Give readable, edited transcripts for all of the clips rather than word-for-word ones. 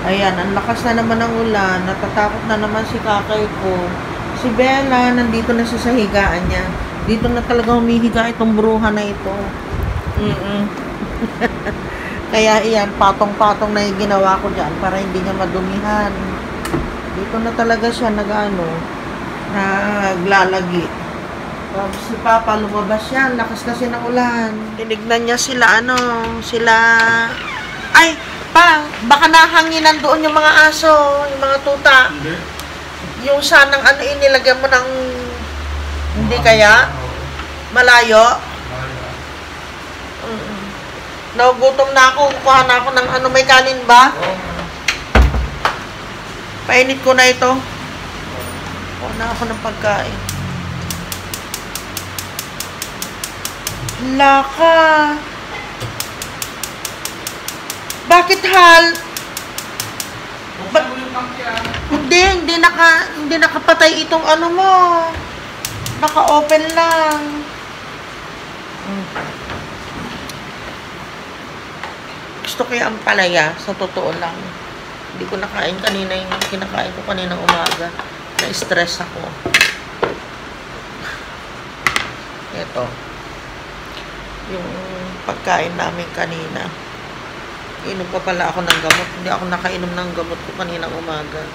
Ayan, ang lakas na naman ng ulan. Natatakot na naman si kakay ko. Si Bella, nandito na siya sa higaan niya. Dito na talaga humihiga itong bruha na ito. Kaya iyan, patong-patong na yung ginawa ko dyan para hindi niya madumihan. Dito na talaga siya naglalagi. Tapos si Papa lumabas siya. Lakas kasi ng ulan. Tinignan niya sila, ay, pa, baka nahanginan doon yung mga aso, yung mga tuta. Hindi. Yung sanang inilagyan mo ng, hindi kaya? Malayo? Nagugutom na ako, kukuha na ako ng may kanin ba? Painit ko na ito. Kuha na ako ng pagkain. Laka. Bakit hal? Hindi nakapatay itong mo. Naka-open lang. Gusto ko yung ampalaya, sa totoo lang. Hindi ko nakain kanina yung kinakain ko kaninang umaga. Na-stress ako. Ito. Yung pagkain namin kanina. Inom pa pala ako ng gamot. Hindi ako nakainom ng gamot ko kaninang umaga.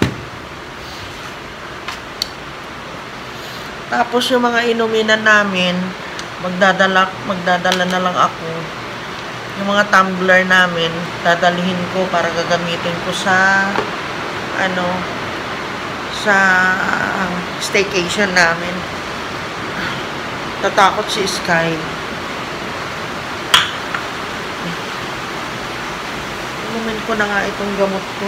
Tapos yung mga inuminan namin, magdadala na lang ako. Yung mga tumbler namin, dadalhin ko para gagamitin ko sa sa staycation namin. Tatakot si Sky. Inumin ko na nga itong gamot ko.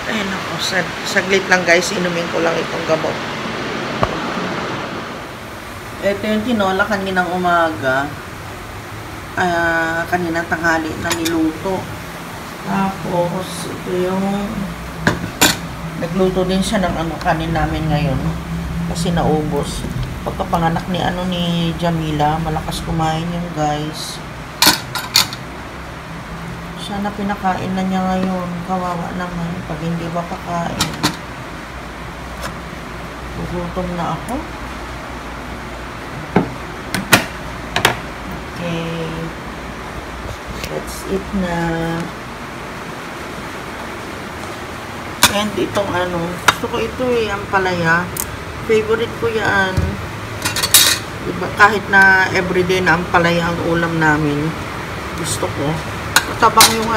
Ayun ako, saglit lang guys, inumin ko lang itong gamot. Ito yung tinola kaninang umaga. Kaninang tanghali na niluto. Tapos, ito yung nagluto din siya ng kanin namin ngayon. Kasi naubos. Pagkapanganak ni Jamila, malakas kumain yung guys. Sana pinakain na niya ngayon. Kawawa naman pag hindi ba pakain. Gugutom na ako. Okay. That's it na. And itong gusto ko ito ampalaya. Favorite ko yan. Diba, kahit na everyday na ampalaya ang ulam namin. Gusto ko. Matabang yung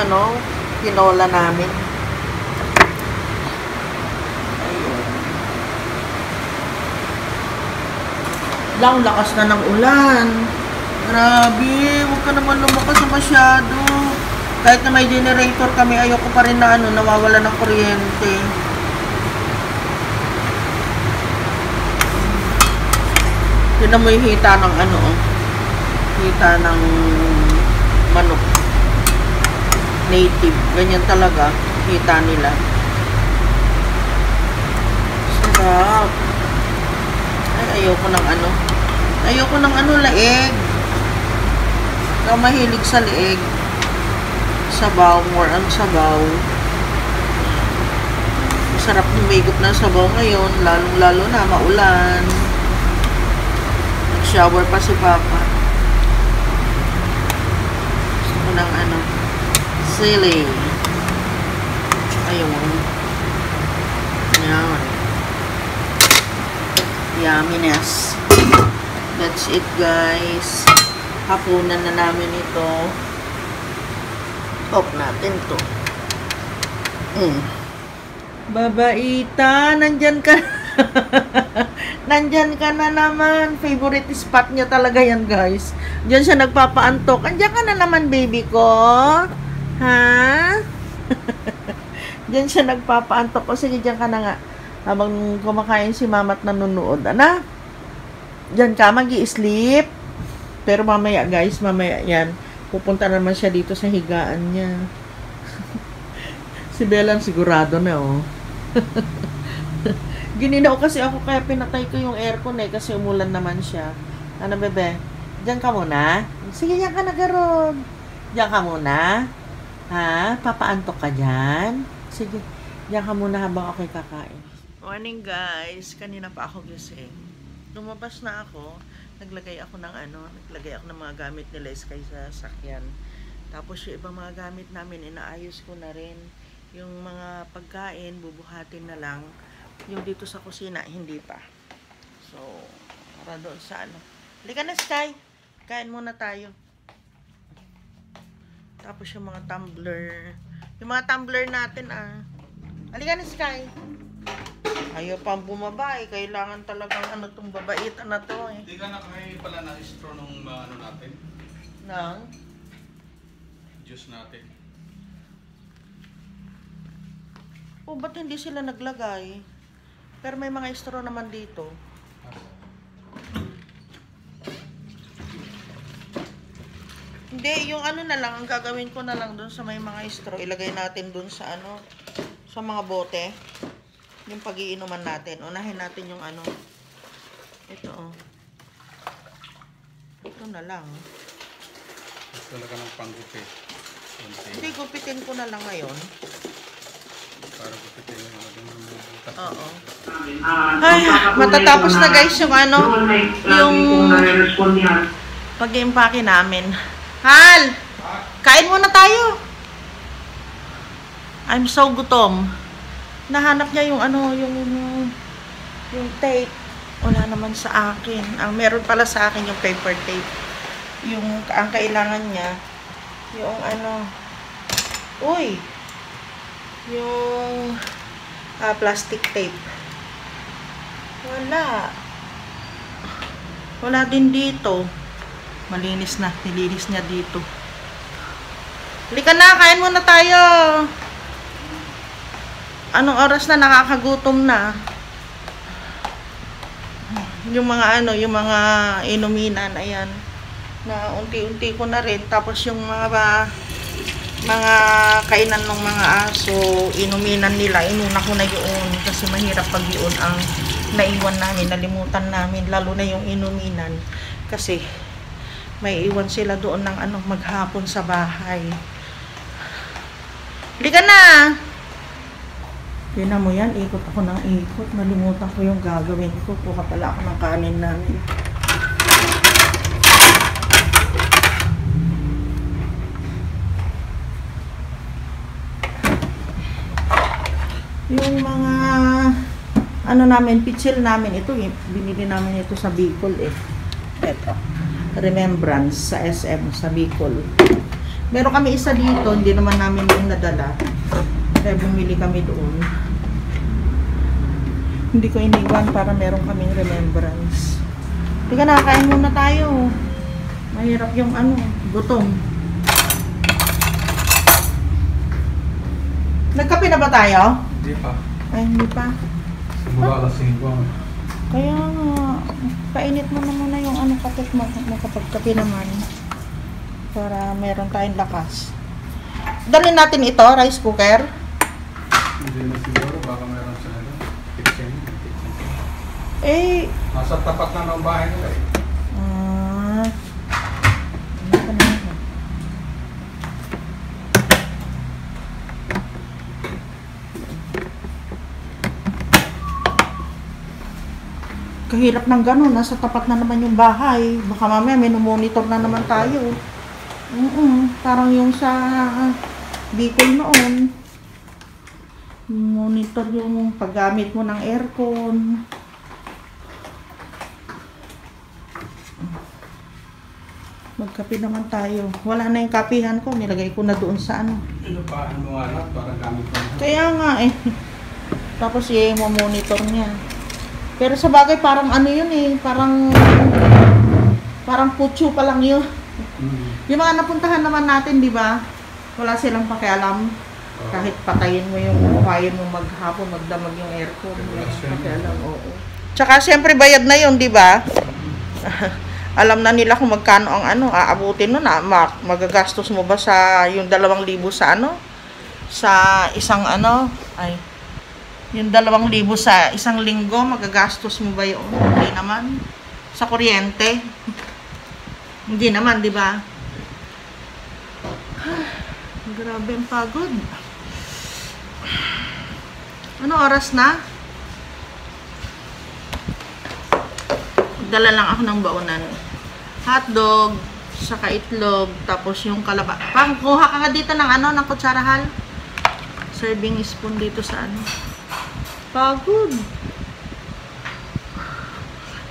tinola namin. Ayun. Lang lakas na ng ulan. Grabe, huwag ka naman lumakas na masyado. Kahit na may generator kami, ayoko pa rin na nawawala ng kuryente. Tignan mo yung hita ng hita ng manok. Native. Ganyan talaga. Hita nila. Sarap. Ay, ayoko ng ayoko ng laig. Ikaw mahilig sa liig. Sabaw. More ang sabaw. Masarap humigop ng sabaw ngayon. Lalong-lalo na maulan. Nag-shower pa si Papa. Gusto ko ng sili. Ayun. Yan. Yumminess. That's it guys. Hapunan na namin ito. Off natin to. Babaita, nandyan ka. Nandyan ka na naman. Favorite spot niya talaga yan guys. Diyan siya nagpapaantok. Andiyan ka na naman baby ko. Ha? Diyan siya nagpapaantok. O sige, diyan ka na nga. Habang kumakain si mama at nanonood. Diyan ka, mag-i-sleep. Pero mamaya guys, mamaya yan. Pupunta naman siya dito sa higaan niya. Si Bella sigurado na Gininaw kasi ako kaya pinatay ko yung aircon kasi umulan naman siya. Bebe? Diyan ka muna? Sige, yan ka na garon. Diyan ka muna. Ha? Papaantok ka dyan? Sige, diyan ka muna habang ako'y kakain. Morning guys, kanina pa ako gising. Lumabas na ako, naglagay ako ng mga gamit nila Sky sa sakyan. Tapos yung ibang mga gamit namin, inaayos ko na rin. Yung mga pagkain, bubuhatin na lang. Yung dito sa kusina, hindi pa. So, para doon sa Halika na Sky, kain muna tayo. Tapos yung mga tumbler. Yung mga tumbler natin Halika na Sky. Ayaw pang bumaba Kailangan talagang tong babaitan na to Hindi ka nakakain pala na straw nung natin? Nang? Juice natin. Ba't hindi sila naglagay? Pero may mga straw naman dito. Hindi, yung na lang, ang gagawin ko na lang dun sa may mga straw, ilagay natin dun sa sa mga bote. Yung pag-iinuman natin. Unahin natin yung ito Ito na lang. Talaga ng panggupit. Hindi, gupitin ko na lang ngayon. Para gupitin yung butas. Oo. Ay, matatapos na guys yung yung pag-iimpake namin. Hal! Kain muna tayo! I'm so gutom. Nahanap niya yung yung tape. Wala naman sa akin. Ang meron pala sa akin yung paper tape. Ang kailangan niya yung yung plastic tape. Wala din dito. Malinis na. Nilinis niya dito. Halika na, kain muna tayo. Anong oras na? Nakakagutom na. Yung mga yung mga inuminan, ayan. Na unti-unti ko na rin. Tapos yung mga kainan ng mga aso, inuminan nila, inuna ko na yun. Kasi mahirap pag yun ang naiwan namin, nalimutan namin. Lalo na yung inuminan. Kasi may iwan sila doon ng maghapon sa bahay. Hindi ka na! Tingnan mo yan, ikot ako ng ikot. Nalimutan ko yung gagawin ko. Kuha pala ako ng kanin namin. Yung mga namin, pitsil namin ito, binili namin ito sa Bicol Ito. Remembrance sa SM sa Bicol. Meron kami isa dito, hindi naman namin yung nadala. Kaya bumili kami doon. Hindi ko iniwan para meron kaming remembrance. Teka na, kain muna tayo. Mahirap yung gutom. Nagkape na ba tayo? Hindi pa. Ay, hindi pa. Simula alas 5. Kaya nga, painit mo na muna yung kapit mo makapagkape naman. Para meron tayong lakas. Dalhin natin ito, rice cooker. Hindi na siguro, baka meron sa kitchen. Nasa tapat na ng bahay nila Kahirap ng ganun, nasa tapat na naman yung bahay. Baka mamaya minumonitor na naman tayo. Parang yung sa Bicol noon. Monitor yung paggamit mo ng aircon. Magkape naman tayo. Wala na yung kapihan ko, nilagay ko na doon sa Inupahan mo para gamit mo. Kaya nga Tapos i-monitor niya. Pero sa bagay parang yun parang putyo pa lang yun. Yung mga napuntahan naman natin, di ba? Wala silang pakialam. Kahit patayin mo yung kaya mo maghapon, magdamag yung aircon. Wala silang pakialam, oo. Tsaka siyempre bayad na yun, di ba? Alam na nila kung magkano ang aabutin nun. Magagastos mo ba sa yung 2,000 sa sa isang yung 2,000 sa isang linggo, magagastos mo ba yun? Hindi naman. Sa kuryente. Hindi naman, di ba? Grabe ang pagod. Ano oras na? Dala lang ako ng baunan. Hotdog, saka itlog, tapos yung kalaba. Kuha ka nga dito ng ano, ng kutsarahal. Serving spoon dito sa ano. Pagod.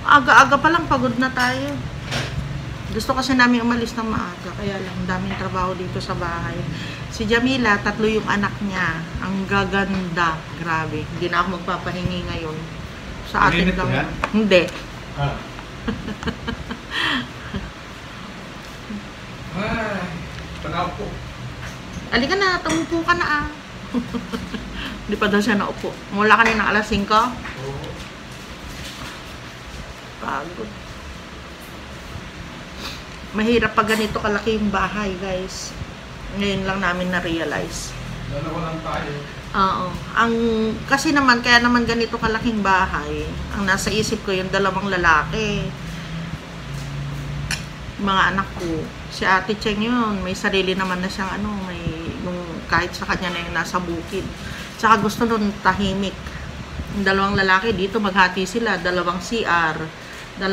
Aga-aga pa lang pagod na tayo. Gusto kasi namin umalis ng maaga, kaya lang daming trabaho dito sa bahay. Si Jamila, 3 yung anak niya. Ang gaganda. Grabe. Hindi na ako magpapahingi ngayon. Sa atin lang. Yan? Hindi. Ah. Ay, panaw po. Alika na, tumupo ka na ah. Hindi pa daw siya naupo. Mula kanina alas 5. Oo. Pagod. Mahirap pag ganito kalaki yung bahay, guys. Ngayon lang namin na-realize. Dalawa lang tayo. Oo. Kasi naman, kaya naman ganito kalaking bahay, ang nasa isip ko yung 2 lalaki. Mga anak ko. Si Ate Cheng yun, may sarili naman na siyang may yung kahit sa kanya na yung nasa bukid. Tsaka gusto nun tahimik. Yung 2 lalaki dito maghati sila, 2 CR, 2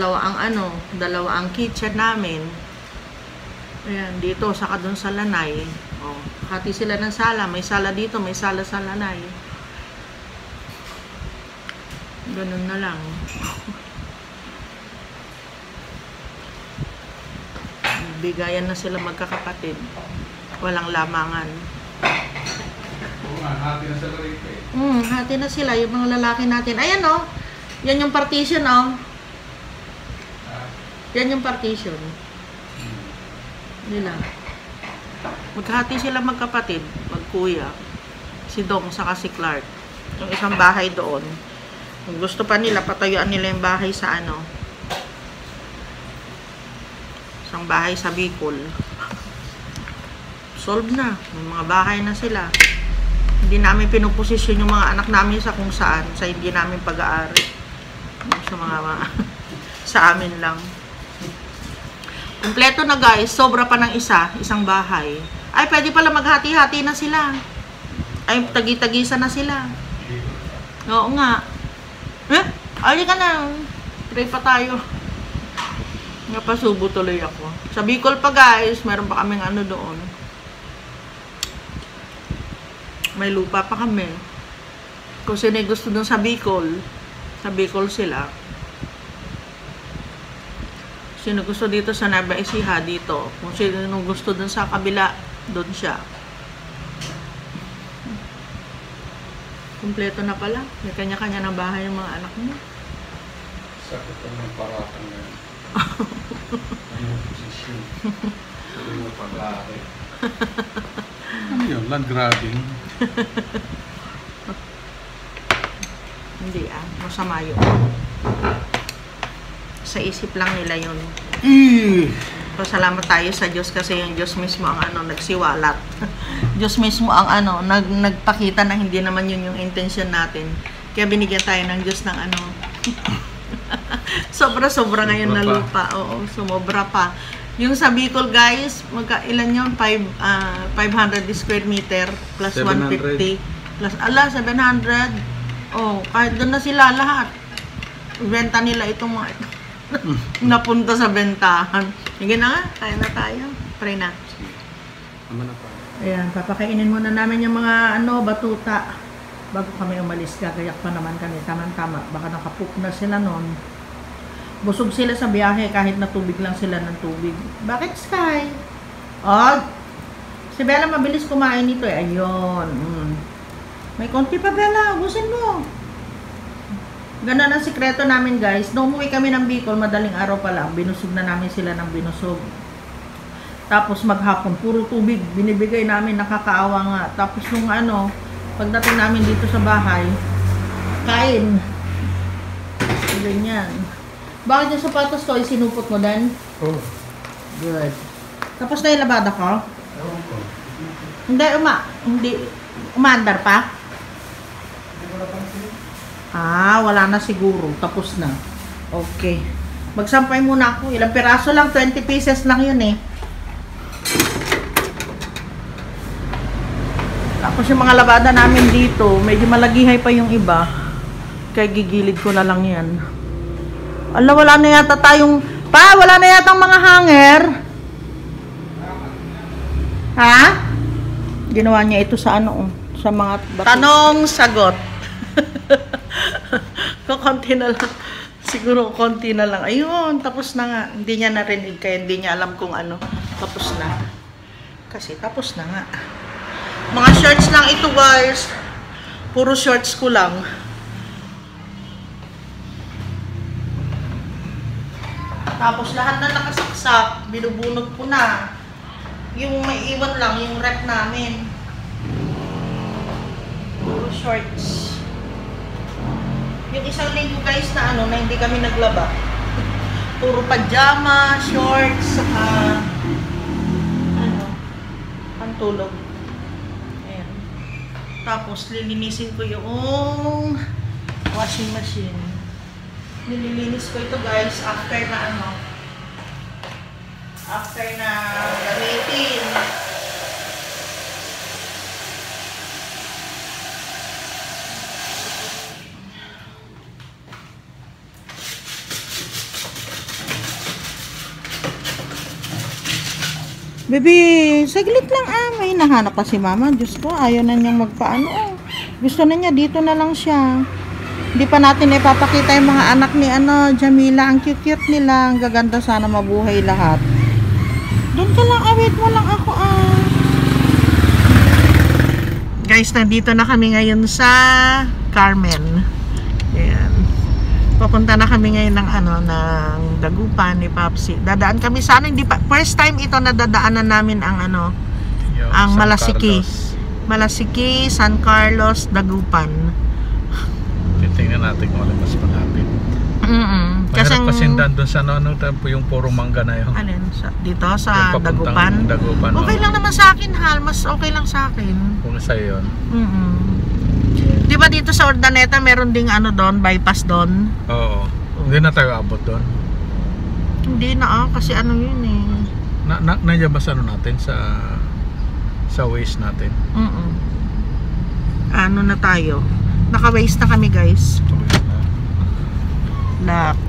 ang kitchen namin. Ayan, dito saka dun sa lanay. Oh, hati sila ng sala, may sala dito, may sala sa lanay. Ganun na lang. Bigayan na sila magkakapatid. Walang lamangan. Oo nga, hati na sila rito eh. Hati na sila, yung mga lalaki natin. Ayan oh. Yan yung partition oh. Yan yung partition. Nila. Maghati sila magkapatid, magkuya. Si Dong saka si Clark. Yung isang bahay doon. Kung gusto pa nila, patayuan nila yung bahay sa isang bahay sa Bicol. Solve na. May mga bahay na sila. Hindi namin pinuposisyon yung mga anak namin sa kung saan. Sa hindi namin pag-aari. Sa sa amin lang. Kompleto na guys, sobra pa ng isang bahay. Ay, pwede pala maghati-hati na sila. Ay, tagi-tagisa na sila. Oo nga. Ay ka na. Pray pa tayo. Napasubo tuloy ako. Sa Bicol pa guys, meron pa kaming doon. May lupa pa kami. Kung sino gusto dun sa Bicol sila. Sino gusto dito sa Nueva Ecija, dito. Kung sino gusto dun sa kabila, dun siya. Kumpleto na pala. May kanya-kanya ng bahay yung mga anak mo. Sakit ang ng paratang na yun. Ano yung posisyon? Ano yung paglaki? Ano yun? Land grabbing? Hindi masama yun. Sa isip lang nila yun. Pasalamat tayo sa Diyos kasi yung Diyos mismo ang nagsiwalat. Diyos mismo ang nagpakita na hindi naman yun yung intention natin. Kaya binigyan tayo ng Diyos ng sobra-sobra ngayon na lupa. Oo, sumobra pa. Yung sa Bicol guys, ilan yun? 500 square meter plus 700. 150 plus 700. Oh, kahit doon na sila lahat. Benta nila itong mga ito. Napunta sa bentahan. Sige na nga, kaya na tayo. Pray na. Tama na pa. Ayan, papakainin muna namin yung mga batuta. Bago kami umalis, gagayak pa naman kami. Tama-tama. Baka nakapoop na sila nun. Busog sila sa biyahe kahit natubig lang sila ng tubig. Bakit, Sky? Oh, si Bella mabilis kumain nito eh. Ayun. May konti pa, Bella. Ubusin mo. Ganun ang sikreto namin guys. Nung umuwi kami ng Bicol, madaling araw pa lang, binusog na namin sila ng binusog. Tapos maghapon, puro tubig, binibigay namin, nakakaawa nga. Tapos yung pagdating namin dito sa bahay, kain. Ganyan. Bakit yung sapatos ko, sinupot mo din? Oh. Good. Tapos na yung labada ko? Ewan ko. Hindi, umaandar pa? Wala na siguro. Tapos na. Okay. Magsampay muna ako. Ilang piraso lang. 20 pieces lang yun eh. Tapos yung mga labada namin dito, medyo malagihay pa yung iba. Kaya gigilid ko na lang yan. Ala, wala na yata tayong... Pa, wala na yata mga hanger. Ha? Ginawa niya ito sa ano, sa mga... Tanong, sagot. Konti na lang. Siguro konti na lang. Ayun, tapos na nga. Hindi niya narinig kaya hindi niya alam kung ano. Tapos na. Kasi tapos na nga. Mga shorts lang ito guys. Puro shorts ko lang. Tapos lahat na nakasaksak. Binubunot ko na. Yung may iwan lang, yung rep namin. Puro shorts. Yung isang linggo guys na ano, na hindi kami naglaba. Puro pajama, shorts, saka ano, pantulog. Ayan. Tapos lilinisin ko yung washing machine. Nililinis ko ito guys after na ano, after na gamitin. Baby, saglit lang may nahanap pa si mama. Diyos ko, ayaw na niyang magpaano. Gusto na niya, dito na lang siya. Hindi pa natin ipapakita yung mga anak ni Jamila. Ang cute-cute nila. Ang gaganda, sana mabuhay lahat. Doon ka lang, wait mo lang ako Guys, nandito na kami ngayon sa Carmen. Ayan. Papunta na kami ngayon ng ng Dagupan ni Papsi. Dadaan kami sana, hindi pa first time ito na dadaanan namin ang ang Malasiki. Malasiki, San Carlos, Dagupan. Tingnan natin kung ano mas malapit. Kasi pasindan doon sa yung puro mangga na yun. Alin? Dito sa Dagupan? Okay lang naman sa akin, Hal. Mas okay lang sa akin. Kung sa'yo yun. Di ba dito sa Urdaneta meron ding doon, bypass doon? Oo. Hindi na tayo abot doon. Hindi na kasi yun eh. Nandiyan ba sa natin sa waste natin? Ano na tayo? Naka-waste na kami guys. Lock.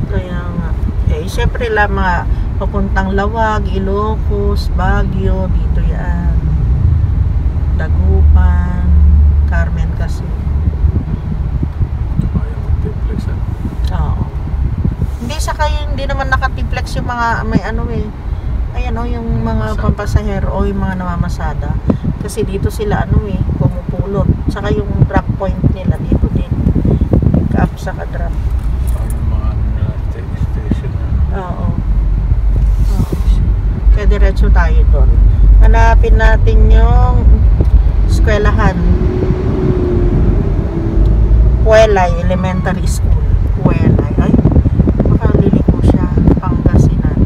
Kaya nga. Eh, syempre lang mga papuntang Lawag, Ilocos, Baguio, dito yan. Dagupan, Carmen kasi. Oo. Hindi hindi naman nakatiplex yung mga may ayan yung mga pampasahero o yung mga namamasada. Kasi dito sila pumupulot. Saka yung drop point nila dito din. Pick up saka drop. Station. Oo. Kaya diretso tayo doon. Hanapin natin yung eskwelahan. Puelay Elementary School. Puelay. Ay, makaliliko siya. Pangasinan.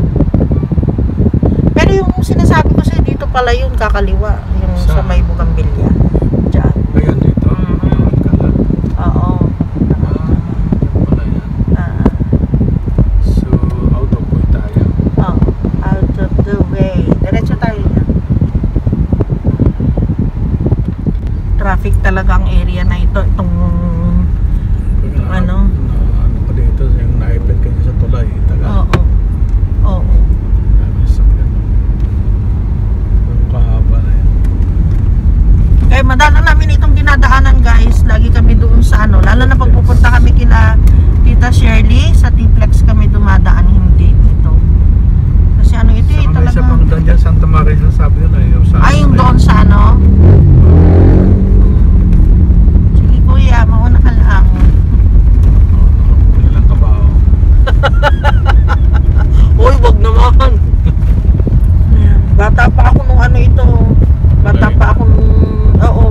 Pero yung sinasabi ko sa'yo, dito pala yun, kakaliwa. Yung sa may Bugambilya. Diyan. Ayun dito? Oo. Wala yan. So, out of way tayo. Oo. Out of the way. Diretso tayo yan. Traffic talaga ang area na ito. Itong ano pa dito, yung naipit kasi sa tulay. Oo. Oo. Kahaba na yan. Kaya madala namin itong dinadaanan guys. Lagi kami doon sa lalo na pag pupunta kami kina Tita Shirley, sa T-Plex kami dumadaan, hindi dito. Kasi ito talaga. Sa pang doon dyan, Santa Maria, sabi nila yung sa yung doon sa Sige kuya, mauna ka lang. Ilang kabaho. Uy, wag naman. Bata pa ako nung ito. Bata pa ako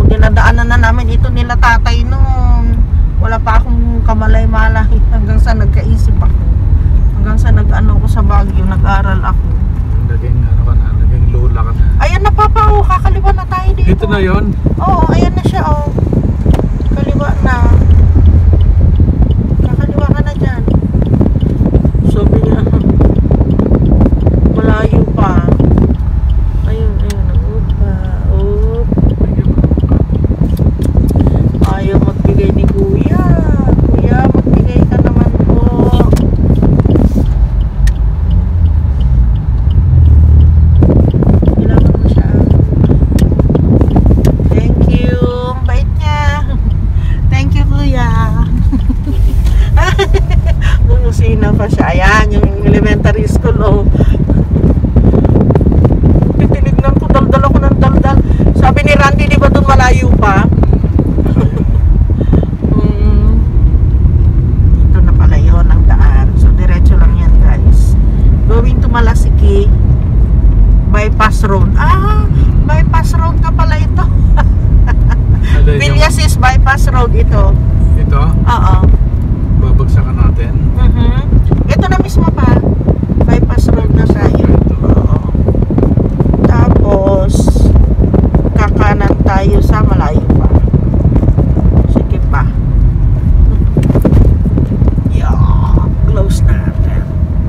dinadaanan na namin ito nila tatay noon. Wala pa akong kamalay-malay hanggang sa nagkaisip ako. Hanggang sa ko sa Baguio, nag-aral ako. Naging naging lola ka na. Ayan na papa, kakaliwa na tayo dito. Dito na yon. Oo, ayan na siya Kaliwa na. Kakaliwa ka na dyan. Sabi niya, malayo pa. Malasiki Bypass Road. Bypass Road ka pala ito. Villasis Bypass Road ito. Ito? Oo. Babagsakan natin. Ito na mismo pa. Bypass Road na tayo. Oo. Tapos kakanan tayo sa malayo pa. Sige pa. Close natin.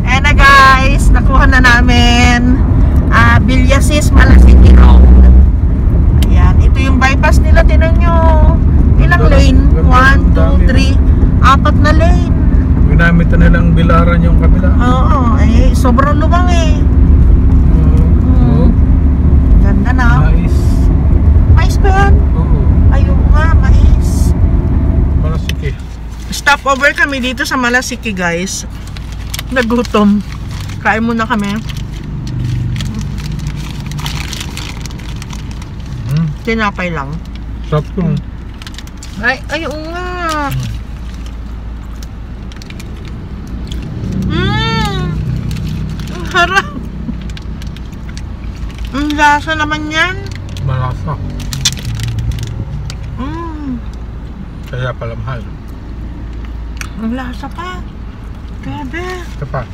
Ayan na guys, nakuha na namin Villasis Malasiki Road. Ayan, ito yung bypass nila. Tinan nyo, ilang lane? 1, 2, 3, 4 na lane. Ginamit na nilang bilaran yung kabila. Oo, sobrang lubang Ganda na. Mais. Mais ba yan? Oo. Ayun nga, mais. Malasiki. Stopover kami dito sa Malasiki guys. Nagutom. Kain muna kami. Tinapay lang. Sarap ko. Ayun nga. Ang harap. Ang lasa naman yan. Malasa. Kaya pala mahal. Ang lasa pa. Grabe. Ito pa.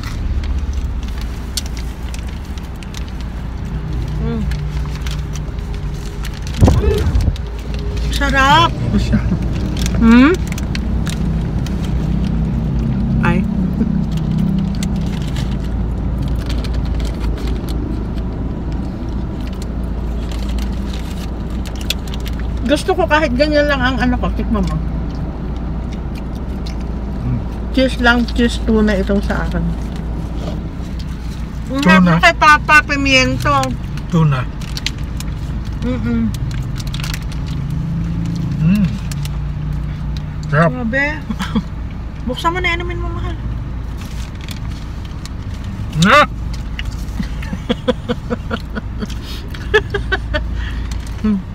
Sarap. Ito siya. Ay. Gusto ko kahit ganyan lang ang ano ko. Tikman mo. Cheese lang, cheese tuna itong sa akin. Tuna? Kay Papa, pimiento. Tuna. Sarap. Grabe. Buksan mo na, inumin mo, mahal. Na!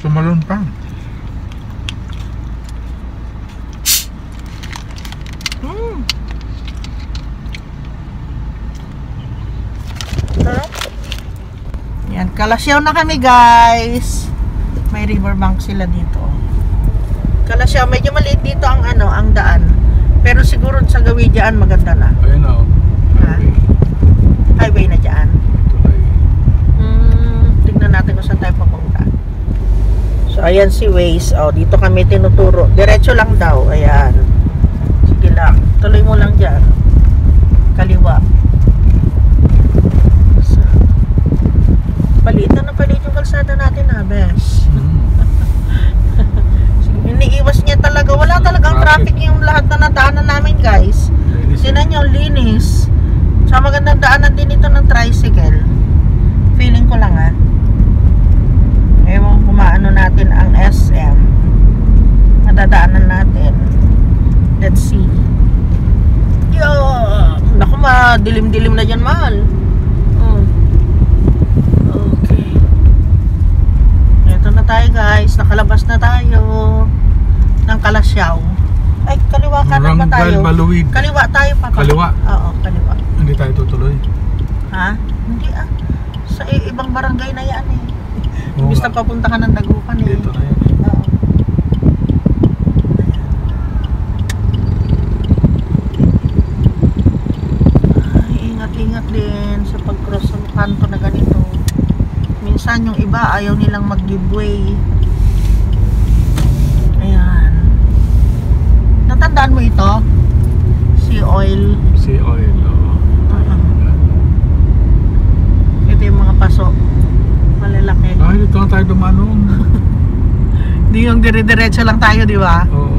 Tumalon pa. Yan, Kalasyaw na kami guys. May riverbank sila dito. Kalasyaw, medyo maliit dito ang ang daan. Pero siguro sa Gawidian maganda na. Ayun o. Highway na dyan. Tingnan natin kung saan tayo papunta. So ayan si Waze. Dito kami tinuturo. Diretso lang daw. Ayan. Sige lang. Tuloy mo lang dyan. Kaliwa. Paliit na paliit yung kalsada natin bes. Iniiwas niya talaga. Wala talagang traffic yung lahat na nadaanan namin guys. Tinan nyo, linis. Sa magandang daanan din ito ng tricycle. Feeling ko lang ewan kumaano natin ang SM. Nadadaanan natin. Let's see. Naku, dilim-dilim na dyan, mahal. Okay. Ito na tayo guys. Nakalabas na tayo ng Kalasyaw. Ay, kaliwa kanan ba tayo? Baluwid. Kaliwa tayo pa. Kaliwa? Oo, kaliwa. Hindi tayo tutuloy. Ha? Hindi Sa ibang barangay na yan Imbis na papunta ka ng Dagupan Dito na yan. Oo. Ay, ingat-ingat din sa pag-cross ng kanto na ganito. Minsan yung iba ayaw nilang mag-giveaway. Ayan. Natandaan mo ito? Sea oil. Sea oil. Ito yung mga paso. Malalaki. Ay, dito na tayo dumanong. Di yung dire-diretso lang tayo, di ba? Oo.